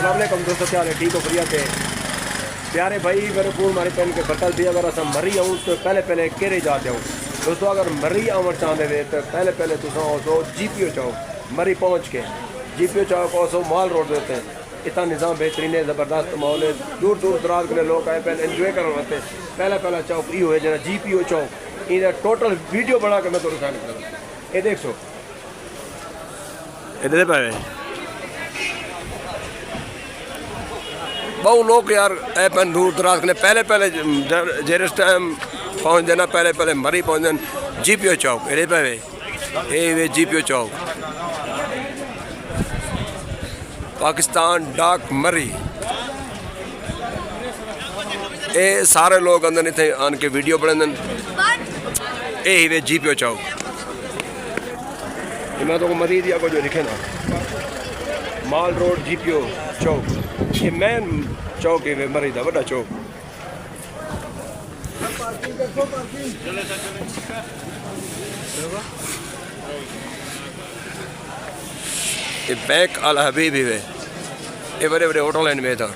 अस्सलाम वालेकुम दोस्तों, क्या हाल है? ठीक हो? बढ़िया थे प्यारे भाई। मेरे को हमारे पेन के बटल भी अगर असम मरी आऊँ तो पहले केरे जाते हूँ दोस्तों। अगर मरी आवर चाहते थे तो पहले तो GPO चौक मरी पहुँच के GPO चौक और सो माल रोड देते हैं। इतना निज़ाम बेहतरीन है, ज़बरदस्त माहौल है। दूर दराज के लोग आए पहले एंजॉय करने वास्ते। पहला चौक यो है जरा GPO चौक। इधर टोटल वीडियो बना के मैं तो ये देख सो इधर पे बहु लोग यार ऐपन दूर दराज ने पहले जेरस टाइम पहुँच देना। पहले मरी पहुँच देना GPO चौक। ये पे GPO चौक पाकिस्तान डाक मरी। ये सारे लोग अंदर इतने आन के वीडियो बनाते ये GPO चौक। मैं तो मरी दिया को जो लिखे ना माल रोड GPO चौक। ये मेन चौक है मरी दा बड़ा चौक। ये बैंक अल हबीब ही है। ये बड़े होटल हैं में था।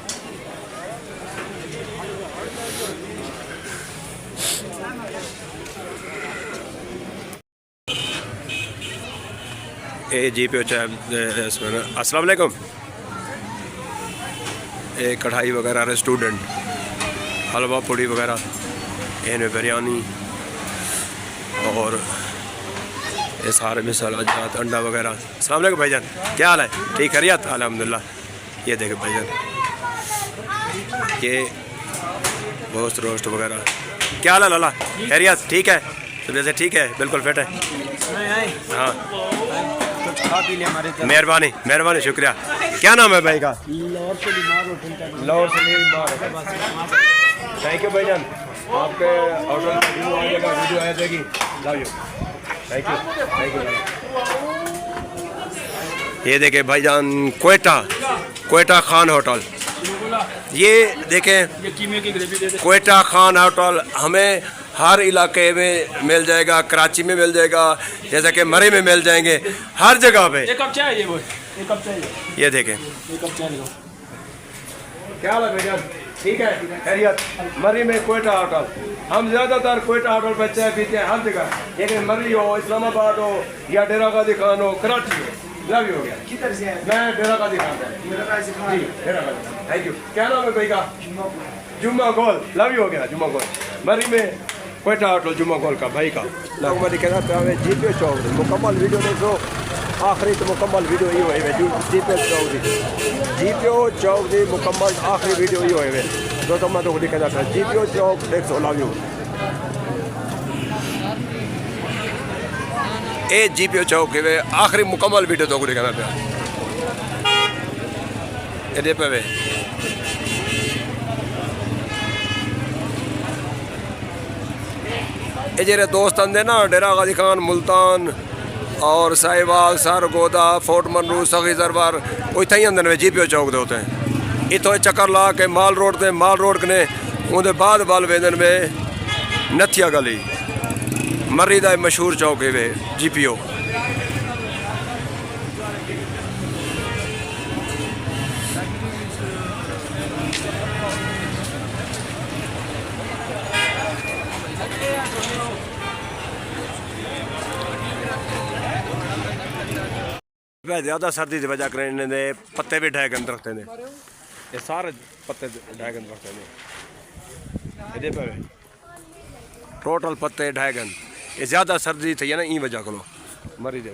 ये GPO चौक। अस्सलाम वालेकुम। ये कढ़ाई वगैरह रेस्टोरेंट हलवा पूड़ी वगैरह इनमें बिरयानी और ये सारे मिसाल जात अंडा वगैरह। अस्सलाम वालेकुम भाईजान, क्या हाल है? ठीक खैरियत? अल्हम्दुलिल्लाह। ये देखे भाईजान ये रोस्ट वगैरह। क्या हाल है लाला? खैरियत? ठीक है सुबह से? ठीक है बिल्कुल फिट है। हाँ मेहरबानी शुक्रिया। क्या नाम है भाई का? लाहौर से थैंक यू भाईजान। आपके होटल का वीडियो आया जाएगी। Love you, thank you. ये देखे भाईजान क्वेटा खान होटल। ये देखें क्वेटा खान होटल हमें हर इलाके में मिल जाएगा। कराची में मिल जाएगा, जैसा कि मरी में मिल जाएंगे, हर जगह पे। एक कप चाहिए वो, एक कप चाहिए। ये देखें एक कप चाहिए। क्या हाल है भैया? ठीक है खैरियत। मरी में क्वेटा होटल। हम ज़्यादातर क्वेटा होटल पर चाय पीते हैं हर जगह, लेकिन मरी हो, इस्लामाबाद हो या डेरा गाजी खान हो, कराची हो। लव यू हो गया। किधर से है? मैं डेरा गाजी खान जी डेरा गाजी। Thank you. क्या नाम है भाई का? जुम्मा गोल। लव यू हो गया। जुम्मा गोल मरी में क्वेटा होटल जुम्मा गोल का भाई का। मरी कहना पे GPO चौक मुकम्मल वीडियो देखो आखिरी तो मुकम्मल वीडियो यो है GPO चौक की मुकम्मल आखिरी वीडियो यो है दोस्तों। मैं तो कहना था GPO चौक देख सो। Love you. ये GPO चौक है आखिरी मुकम्मल वीडियो तो कहना पे ये पे ये जेरे दोस्त आंदे ना डेरा गाजी खान, मुल्तान और साहिबाग, सरगोदा, फोर्ट मनरू, सगी दरबार इतना ही आंदे GPO चौक दे होते हैं। इतों चक्कर ला के माल रोड कने उनके बाद बल वेंदन में नथिया गली मरी का मशहूर चौक है वे GPO। ज़्यादा सर्दी की वजह करने दे पत्ते भी ढहगन रखते हैं। ये सारे पत्ते ढहगन रखते हैं। ये पे टोटल पत्ते ढहगन। ये ज़्यादा सर्दी थी है ना ई वजह को मरी दे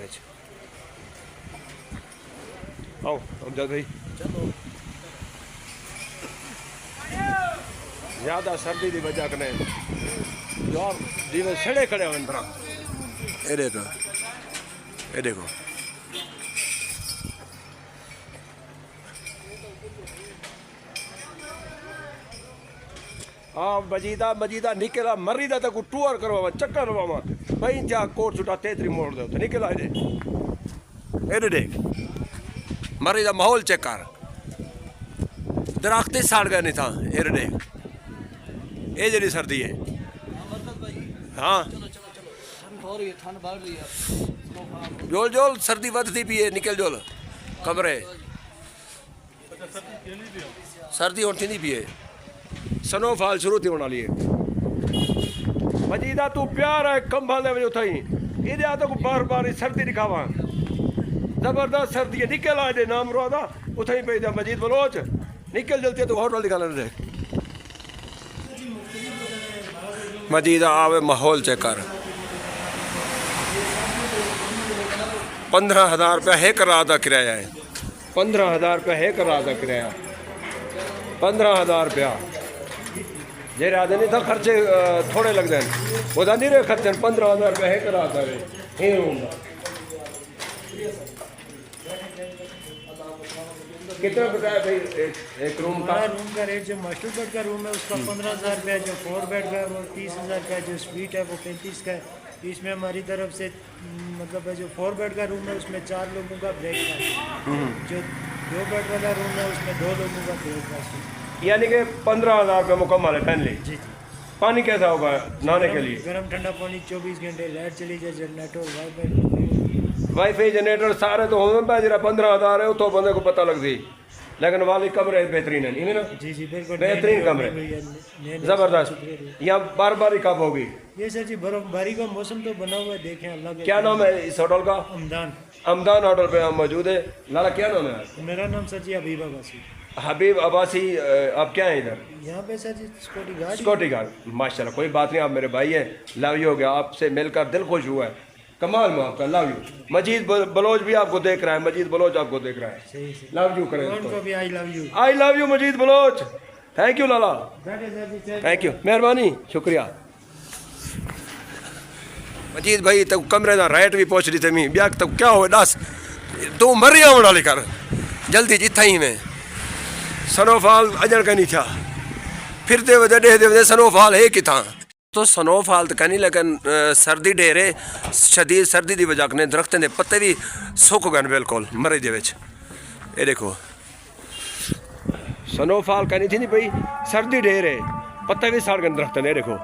आओ अमजद भाई। ज़्यादा सर्दी की वजह कने यार जीवन छड़े खड़े हो अंदर। ये देखो हाँ मजीदा निकला मरी दा तक टूर करवा चक्कर लवावा भाई जा कोट छुटा तेतरी मोड़ दे निकला ये देख मरी दा माहौल चेक कर। दरख्त ही सड़ गए नहीं था। ये देख ये जी सर्दी है। हाँ जोल जोल सर्दी बढ़ती पी है। निकल जोल कमरे सर्दी होती नहीं पिए स्नोफॉल शुरू थी होने वाली है मजीदा तू प्यार है कंबल दे उठाई इधे आ तो बार बार सर्दी दिखावा जबरदस्त सर्दी है निकल आए दे नाम रोदा उठाई पे मजीद बलोच निकल जल्दी तो होटल दिखा लेने मजीदा आवे माहौल चेक कर 15,000 रुपया एक रात का किराया है 15,000 रुपया एक रात का किराया 15,000 रुपया जे रात नहीं था खर्चे थोड़े लग जाए वो नहीं रहे खर्चे 15,000 रुपया एक रात का ये रूम कितना बताया भाई एक रूम का रेट जो मास्टर बेड का रूम है उसका 15,000 रुपया जो 4 बेड का है वो 30,000 का है जो स्वीट है वो 35 का है इसमें हमारी तरफ से मतलब है जो 4 बेड का रूम है उसमें 4 लोगों का ब्रेकफास्ट जो 2 बेड वाला रूम है उसमें 2 लोगों का ब्रेकफास्ट यानी कि 15,000 रुपये मुकम्मल है फैमिली जी पानी कैसा होगा नहाने के लिए गर्म ठंडा पानी 24 घंटे लाइट चली जाए जनरेटर वाईफाई जनरेटर सारे तो होने पे जरा 15,000 है तो बंदे को पता लग दी लेकिन वाली कमरे बेहतरीन है नहीं ना जी जी बिल्कुल बेहतरीन कमरे जबरदस्त यहाँ बार बार कब होगी ये सर जी बर्फबारी का मौसम तो बना हुआ है देखें अल्लाह के क्या नाम है इस होटल का अमदान अमदान होटल पे हम मौजूद है लाला क्या नाम है मेरा नाम सर जी हबीब अब्बासी हबीब अब्बासी आप क्या है इधर यहाँ पे सर जी सिक्योरिटी गार्ड माशाल्लाह कोई बात नहीं आप मेरे भाई हैं लव यू हो गया आपसे मिलकर दिल खुश हुआ है कमाल में आपका लव यू मजीद बलोच भी आपको देख रहा है मजीद बलोच आपको देख रहा है लव यू करें I love you Majeed Baloch thank you Lala thank you मेहरबानी शुक्रिया मजीद भाई तक कमरे का रेट भी पहुँच रही थी मैं ब्याह तक क्या हो दस तू मरी आने वाली कर जल्दी जिथा ही में स्नोफॉल अजन का नहीं था फिरते हुए दे स्नोफॉल है कि था तो स्नोफॉल तो कहनी लेकिन सर्दी ढेरे शदीद सर्दी की वजह ने दरख्तें के पत्ते भी सुक गए बिल्कुल मरे दे ये देखो स्नोफॉल कहनी थी नहीं भाई सर्दी ढेर है पत्ते भी सड़ गए दरख्तें ने देखो